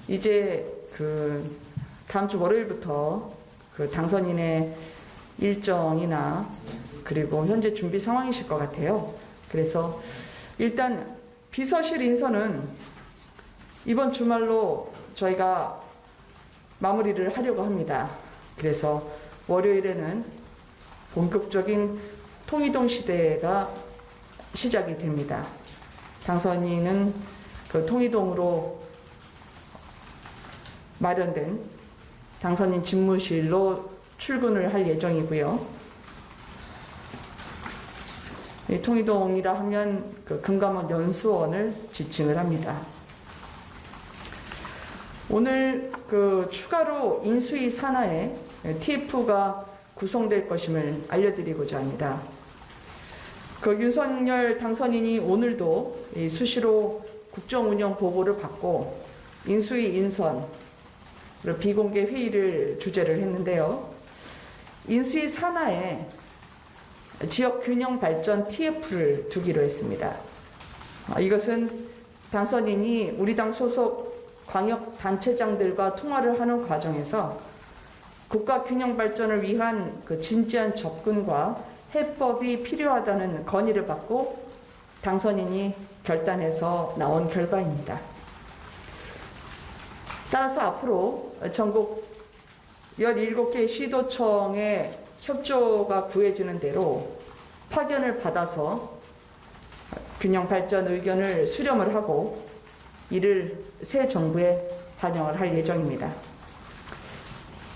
이제 다음 주 월요일부터 당선인의 일정이나 그리고 현재 준비 상황이실 것 같아요. 그래서 일단 비서실 인선은 이번 주말로 저희가 마무리를 하려고 합니다. 그래서 월요일에는 본격적인 통이동 시대가 시작이 됩니다. 당선인은 통이동으로 마련된 당선인 집무실로 출근을 할 예정이고요. 이 통이동이라 하면 금감원 연수원을 지칭을 합니다. 오늘 추가로 인수위 산하에 TF가 구성될 것임을 알려드리고자 합니다. 윤석열 당선인이 오늘도 수시로 국정운영 보고를 받고 인수위 인선 비공개 회의를 주재를 했는데요. 인수위 산하에 지역균형 발전 TF를 두기로 했습니다. 이것은 당선인이 우리 당 소속 광역단체장들과 통화를 하는 과정에서 국가 균형 발전을 위한 진지한 접근과 해법이 필요하다는 건의를 받고 당선인이 결단해서 나온 결과입니다. 따라서 앞으로 전국 17개 시도청의 협조가 구해지는 대로 파견을 받아서 균형 발전 의견을 수렴을 하고 이를 새 정부에 반영을 할 예정입니다.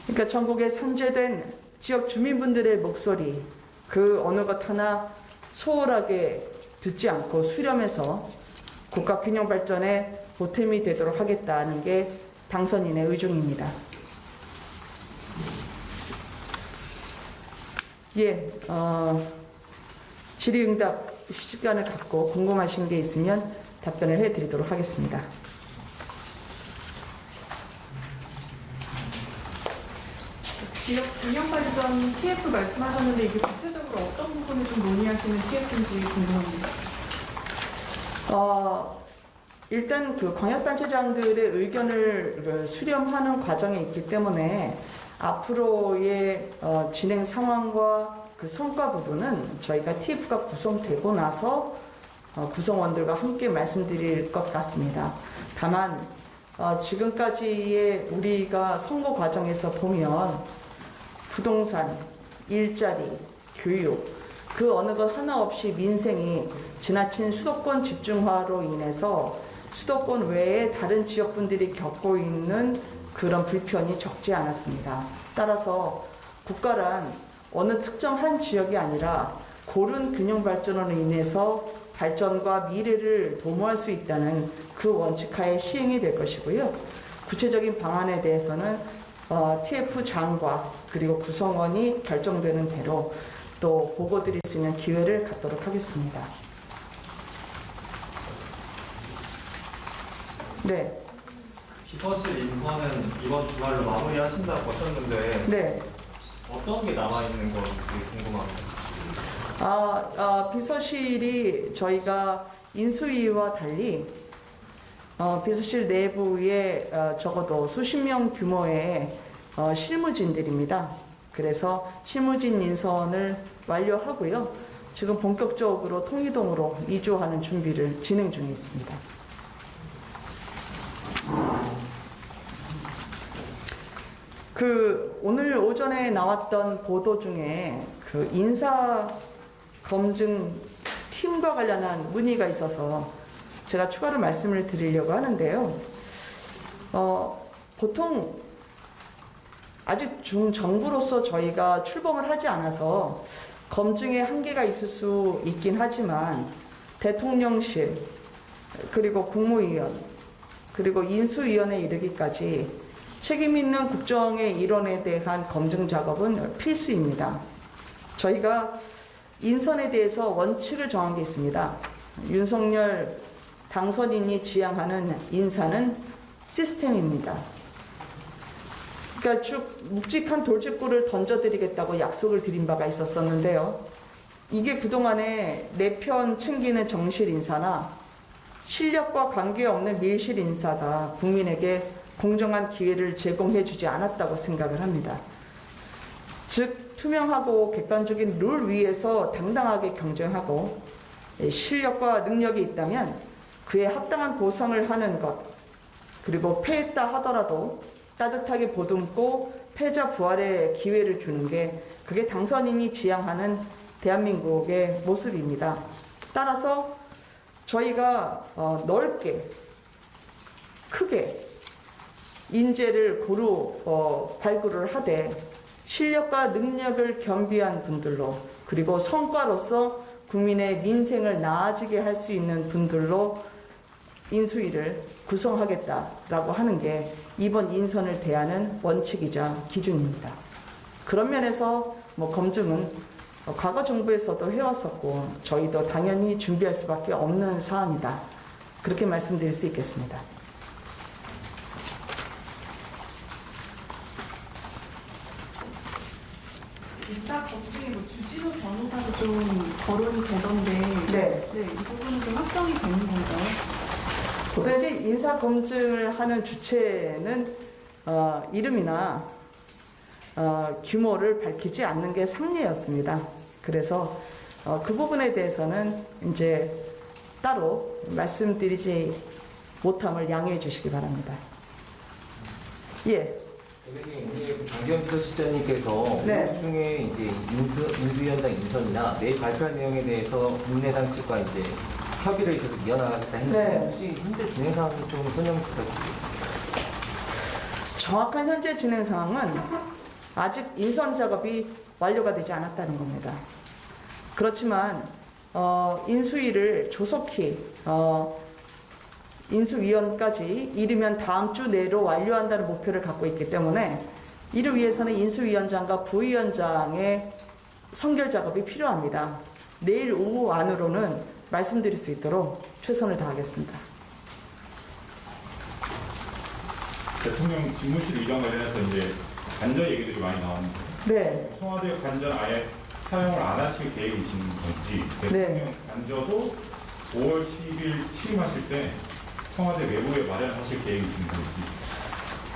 그러니까 전국에 산재된 지역 주민분들의 목소리 그 어느 것 하나 소홀하게 듣지 않고 수렴해서 국가 균형 발전에 보탬이 되도록 하겠다는 게 당선인의 의중입니다. 질의응답 시간을 갖고 궁금하신 게 있으면 답변을 해드리도록 하겠습니다. 지역 균형 발전 TF 말씀하셨는데 이게 구체적으로 어떤 부분을 좀 논의하시는 TF인지 궁금합니다. 일단 광역단체장들의 의견을 수렴하는 과정에 있기 때문에 앞으로의 진행 상황과 성과 부분은 저희가 TF가 구성되고 나서 구성원들과 함께 말씀드릴 것 같습니다. 다만 지금까지의 우리가 선거 과정에서 보면 부동산, 일자리, 교육 그 어느 것 하나 없이 민생이 지나친 수도권 집중화로 인해서 수도권 외에 다른 지역분들이 겪고 있는 그런 불편이 적지 않았습니다. 따라서 국가란 어느 특정 한 지역이 아니라 고른 균형 발전으로 인해서 발전과 미래를 도모할 수 있다는 그 원칙하에 시행이 될 것이고요. 구체적인 방안에 대해서는 TF 장과 그리고 구성원이 결정되는 대로 또 보고 드릴 수 있는 기회를 갖도록 하겠습니다. 네. 비서실 인선은 이번 주말로 마무리하신다고 하셨는데 네. 어떤 게 남아있는 건지 궁금합니다. 비서실이 저희가 인수위와 달리 비서실 내부에 적어도 수십 명 규모의 실무진들입니다. 그래서 실무진 인선을 완료하고요. 지금 본격적으로 통이동으로 이주하는 준비를 진행 중에 있습니다. 오늘 오전에 나왔던 보도 중에 인사 검증 팀과 관련한 문의가 있어서 제가 추가로 말씀을 드리려고 하는데요. 보통 아직 중정부로서 저희가 출범을 하지 않아서 검증에 한계가 있을 수 있긴 하지만 대통령실 그리고 국무위원 그리고 인수위원회에 이르기까지 책임 있는 국정의 일원에 대한 검증 작업은 필수입니다. 저희가 인선에 대해서 원칙을 정한 게 있습니다. 윤석열 당선인이 지향하는 인사는 시스템입니다. 그러니까 쭉 묵직한 돌직구를 던져드리겠다고 약속을 드린 바가 있었었는데요. 이게 그동안에 내 편 챙기는 정실 인사나 실력과 관계없는 밀실 인사가 국민에게 공정한 기회를 제공해주지 않았다고 생각을 합니다. 즉 투명하고 객관적인 룰 위에서 당당하게 경쟁하고 실력과 능력이 있다면 그에 합당한 보상을 하는 것, 그리고 패했다 하더라도 따뜻하게 보듬고 패자 부활의 기회를 주는 게 그게 당선인이 지향하는 대한민국의 모습입니다. 따라서 저희가 넓게 크게 인재를 발굴을 하되 실력과 능력을 겸비한 분들로, 그리고 성과로서 국민의 민생을 나아지게 할 수 있는 분들로 인수위를 구성하겠다라고 하는 게 이번 인선을 대하는 원칙이자 기준입니다. 그런 면에서 검증은 과거 정부에서도 해왔었고 저희도 당연히 준비할 수밖에 없는 사안이다. 그렇게 말씀드릴 수 있겠습니다. 인사 검증에 주진우 변호사도 좀 거론이 되던데 네. 이 부분은 좀 확정이 되는 건가요? 보통 이제 인사 검증을 하는 주체는 이름이나 규모를 밝히지 않는 게 상례였습니다. 그래서 그 부분에 대해서는 이제 따로 말씀드리지 못함을 양해해 주시기 바랍니다. 예. 대표님, 강기현 비서실장님께서 네. 중에 이제 인수위원장 인선이나 내일 발표할 내용에 대해서 국민의당 측과 이제 협의를 계속 이어나가겠다 했는데 네. 혹시 현재 진행 상황 좀 설명 부탁드립니다. 정확한 현재 진행 상황은 아직 인선 작업이 완료가 되지 않았다는 겁니다. 그렇지만 인수위를 조속히 인수위원까지 이르면 다음 주 내로 완료한다는 목표를 갖고 있기 때문에 이를 위해서는 인수위원장과 부위원장의 선결 작업이 필요합니다. 내일 오후 안으로는 말씀드릴 수 있도록 최선을 다하겠습니다. 대통령 집무실 이전 관련해서 이제 관저 얘기들이 많이 나왔는데 네. 청와대 관저는 아예 사용을 안 하실 계획이신 건지, 대통령 관저도 5월 10일 취임하실 때 청와대 외부에 마련하실 계획이신 건지.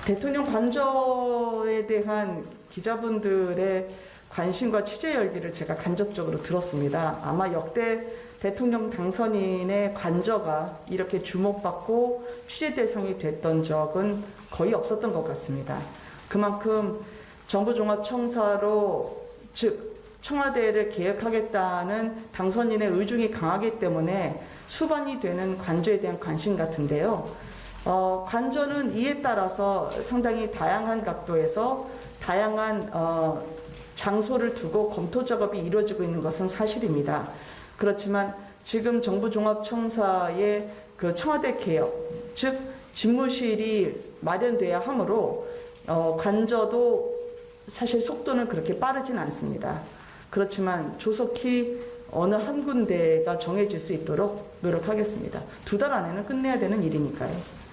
대통령 관저에 대한 기자분들의 관심과 취재 열기를 제가 간접적으로 들었습니다. 아마 역대 대통령 당선인의 관저가 이렇게 주목받고 취재 대상이 됐던 적은 거의 없었던 것 같습니다. 그만큼 정부종합청사로, 즉 청와대를 개혁하겠다는 당선인의 의중이 강하기 때문에 수반이 되는 관저에 대한 관심 같은데요. 관저는 이에 따라서 상당히 다양한 각도에서 다양한 장소를 두고 검토 작업이 이루어지고 있는 것은 사실입니다. 그렇지만 지금 정부종합청사의 그 청와대 개혁, 즉 집무실이 마련돼야 하므로 관저도 사실 속도는 그렇게 빠르진 않습니다. 그렇지만 조속히 어느 한 군데가 정해질 수 있도록 노력하겠습니다. 2달 안에는 끝내야 되는 일이니까요.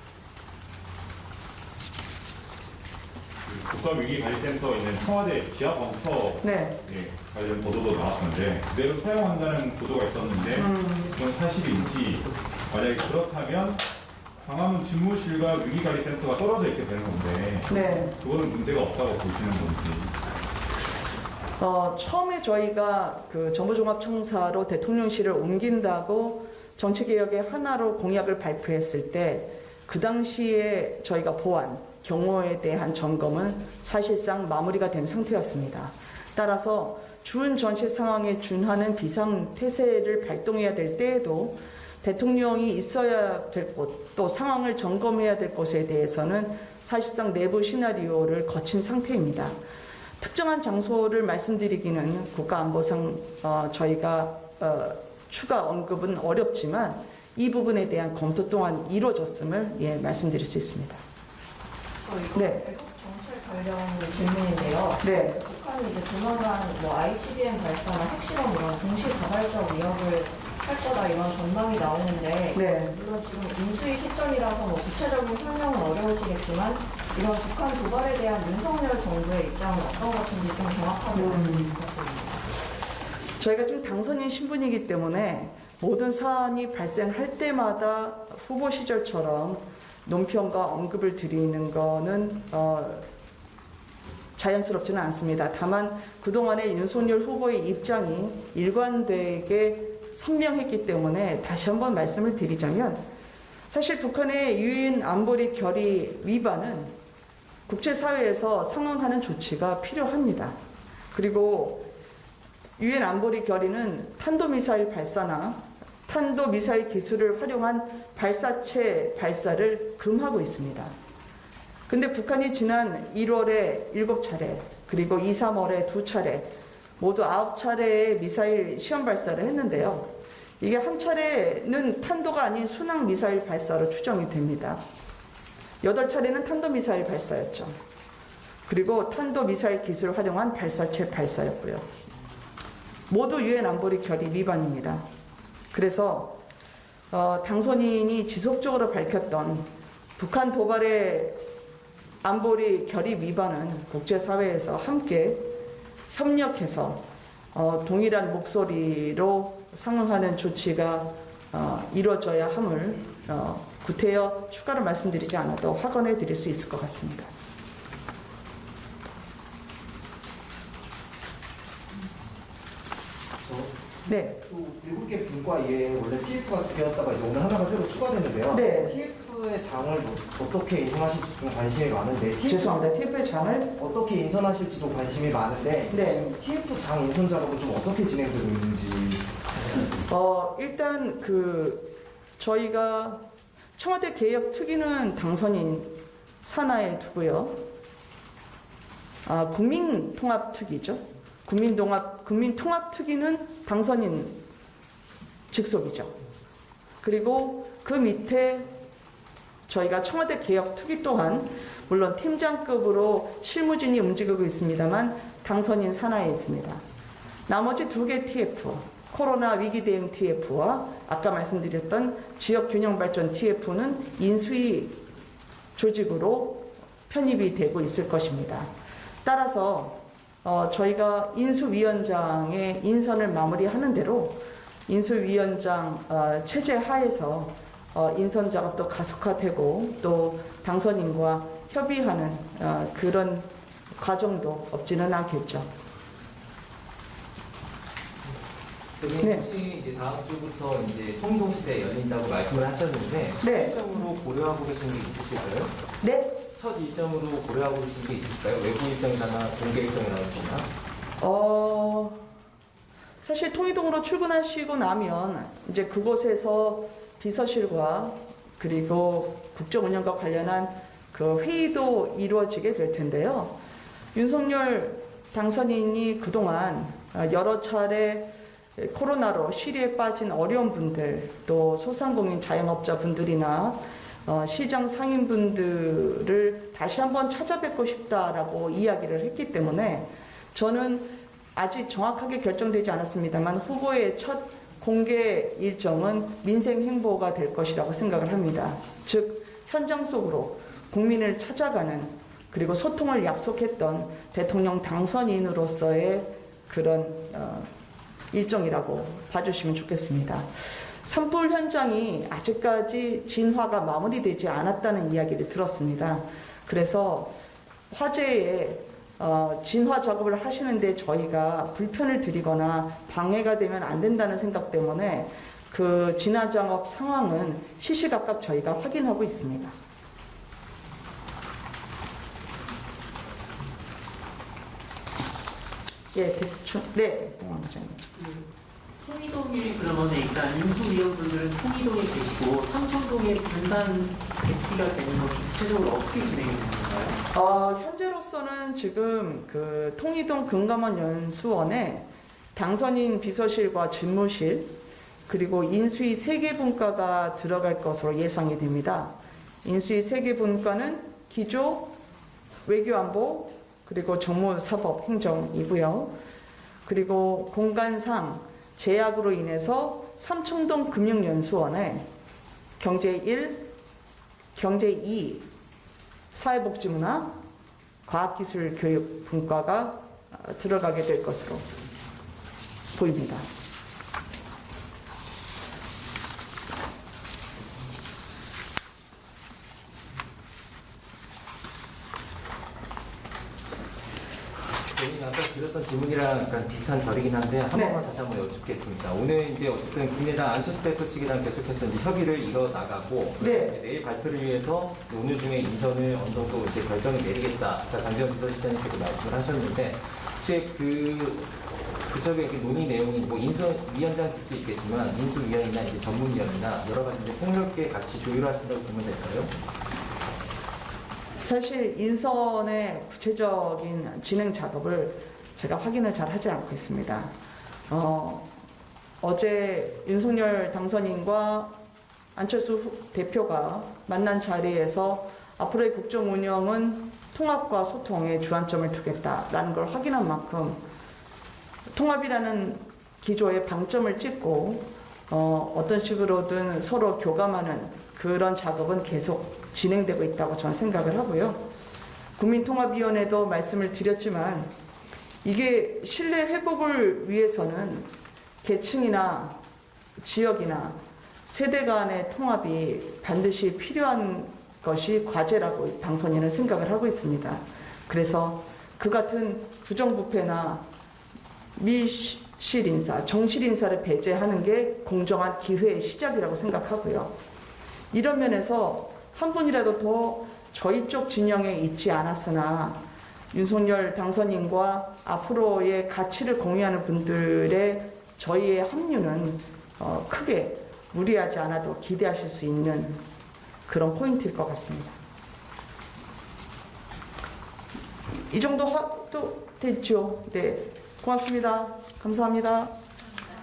국가위기관리센터에 있는 청와대 지하 벙커 네. 관련 보도도 나왔던데 그대로 사용한다는 보도가 있었는데 그건 사실인지, 만약에 그렇다면 광화문 집무실과 위기관리센터가 떨어져 있게 되는 건데 네. 그거는 문제가 없다고 보시는 건지. 처음에 저희가 그 정부종합청사로 대통령실을 옮긴다고 정치개혁의 하나로 공약을 발표했을 때 그 당시에 저희가 보안, 경호에 대한 점검은 사실상 마무리가 된 상태였습니다. 따라서 주은 전시 상황에 준하는 비상태세를 발동해야 될 때에도 대통령이 있어야 될 곳, 또 상황을 점검해야 될 곳에 대해서는 사실상 내부 시나리오를 거친 상태입니다. 특정한 장소를 말씀드리기는 국가안보상 저희가 추가 언급은 어렵지만 이 부분에 대한 검토 또한 이루어졌음을 말씀드릴 수 있습니다. 네. 외국 정책 관련 질문인데요. 네. 북한이 이제 조만간 ICBM 발사나 핵실험 이런 동시다발적 위협을 할 거다 이런 전망이 나오는데 네. 물론 지금 인수위 시점이라서 구체적인 설명은 어려우시겠지만 이런 북한 도발에 대한 윤석열 정부의 입장은 어떤 것인지 좀 정확하게 부탁드립니다. 저희가 좀 당선인 신분이기 때문에 모든 사안이 발생할 때마다 후보 시절처럼 논평과 언급을 드리는 거는 자연스럽지는 않습니다. 다만 그동안의 윤석열 후보의 입장이 일관되게 선명했기 때문에 다시 한번 말씀을 드리자면, 사실 북한의 유엔 안보리 결의 위반은 국제사회에서 상응하는 조치가 필요합니다. 그리고 유엔 안보리 결의는 탄도미사일 발사나 탄도미사일 기술을 활용한 발사체 발사를 금하고 있습니다. 근데 북한이 지난 1월에 7차례, 그리고 2, 3월에 2차례, 모두 9차례의 미사일 시험 발사를 했는데요. 이게 한 차례는 탄도가 아닌 순항 미사일 발사로 추정이 됩니다. 8차례는 탄도미사일 발사였죠. 그리고 탄도미사일 기술을 활용한 발사체 발사였고요. 모두 유엔 안보리 결의 위반입니다. 그래서 당선인이 지속적으로 밝혔던 북한 도발의 안보리 결의 위반은 국제사회에서 함께 협력해서 동일한 목소리로 상응하는 조치가 이루어져야 함을 구태여 추가로 말씀드리지 않아도 확언해 드릴 수 있을 것 같습니다. 네. 또 7개 분과 이외에 원래 TF가 2개였다가 이제 오늘 하나가 새로 추가됐는데요. 네. TF의 장을 어떻게 인선하실지 좀 관심이 많은데 죄송합니다. TF의 장을 어떻게 인선하실지도 관심이 많은데 네. 지금 TF 장 인선 작업은 좀 어떻게 진행되고 있는지. 일단 저희가 청와대 개혁 특위는 당선인 산하에 두고요. 국민통합특위죠. 국민통합특위는 당선인 직속이죠. 그리고 그 밑에 저희가 청와대 개혁특위 또한 물론 팀장급으로 실무진이 움직이고 있습니다만 당선인 산하에 있습니다. 나머지 2개 TF, 코로나 위기 대응 TF와 아까 말씀드렸던 지역균형발전 TF는 인수위 조직으로 편입이 되고 있을 것입니다. 따라서 저희가 인수위원장의 인선을 마무리하는 대로 인수위원장 체제 하에서 인선 작업도 가속화되고 또 당선인과 협의하는 그런 과정도 없지는 않겠죠. 네. 혹시 이제 다음 주부터 이제 통일동시대 열린다고 말씀을 하셨는데 네. 일정으로 고려하고 계신 게 있으실까요? 네. 첫 일정으로 고려하고 계신 게 있을까요? 외부 일정이나 공개 일정이라든가? 사실 통이동으로 출근하시고 나면 이제 그곳에서 비서실과 그리고 국정 운영과 관련한 그 회의도 이루어지게 될 텐데요. 윤석열 당선인이 그동안 여러 차례 코로나로 시리에 빠진 어려운 분들, 또 소상공인 자영업자분들이나 시장 상인분들을 다시 한번 찾아뵙고 싶다라고 이야기를 했기 때문에 저는 아직 정확하게 결정되지 않았습니다만 후보의 첫 공개 일정은 민생 행보가 될 것이라고 생각을 합니다. 즉 현장 속으로 국민을 찾아가는 그리고 소통을 약속했던 대통령 당선인으로서의 그런 일정이라고 봐주시면 좋겠습니다. 산불 현장이 아직까지 진화가 마무리되지 않았다는 이야기를 들었습니다. 그래서 화재의 진화 작업을 하시는데 저희가 불편을 드리거나 방해가 되면 안 된다는 생각 때문에 그 진화 작업 상황은 시시각각 저희가 확인하고 있습니다. 예, 대충, 네. 통이동이 그러면 일단 인수위원분들은 통이동에 계시고 삼청동에 분산 배치가 되는 건 구체적으로 어떻게 진행이 되는 건가요? 현재로서는 지금 그 통이동 금감원 연수원에 당선인 비서실과 집무실 그리고 인수위 3개 분과가 들어갈 것으로 예상이 됩니다. 인수위 3개 분과는 기조, 외교안보, 그리고 정무사법 행정이고요. 그리고 공간상 제약으로 인해서 삼청동 금융연수원에 경제 1, 경제 2, 사회복지문화, 과학기술교육 분과가 들어가게 될 것으로 보입니다. 아까 드렸던 질문이랑 약간 비슷한 결이긴 한데 한 네. 번만 다시 한번 여쭙겠습니다. 오늘 이제 어쨌든 국민의당 안철수 대표 측이랑 계속해서 이제 협의를 이뤄 나가고 네. 내일 발표를 위해서 오늘 중에 인선을 어느 정도 이제 결정을 내리겠다. 아까 장재원 비서실장님께서 말씀을 하셨는데 혹시 그쪽에 논의 내용이 뭐 인수위원장직도 있겠지만 인수위원이나 이제 전문위원이나 여러 가지 이제 폭넓게 같이 조율하신다고 보면 될까요? 사실 인선의 구체적인 진행 작업을 제가 확인을 잘 하지 않고 있습니다. 어제 윤석열 당선인과 안철수 대표가 만난 자리에서 앞으로의 국정 운영은 통합과 소통에 주안점을 두겠다라는 걸 확인한 만큼 통합이라는 기조에 방점을 찍고 어떤 식으로든 서로 교감하는 그런 작업은 계속 진행되고 있다고 저는 생각을 하고요. 국민통합위원회도 말씀을 드렸지만 이게 신뢰 회복을 위해서는 계층이나 지역이나 세대 간의 통합이 반드시 필요한 것이 과제라고 당선인은 생각을 하고 있습니다. 그래서 그 같은 부정부패나 미실 인사, 정실 인사를 배제하는 게 공정한 기회의 시작이라고 생각하고요. 이런 면에서 한 분이라도 더 저희 쪽 진영에 있지 않았으나 윤석열 당선인과 앞으로의 가치를 공유하는 분들의 저희의 합류는 크게 무리하지 않아도 기대하실 수 있는 그런 포인트일 것 같습니다. 이 정도 됐죠? 네. 고맙습니다. 감사합니다.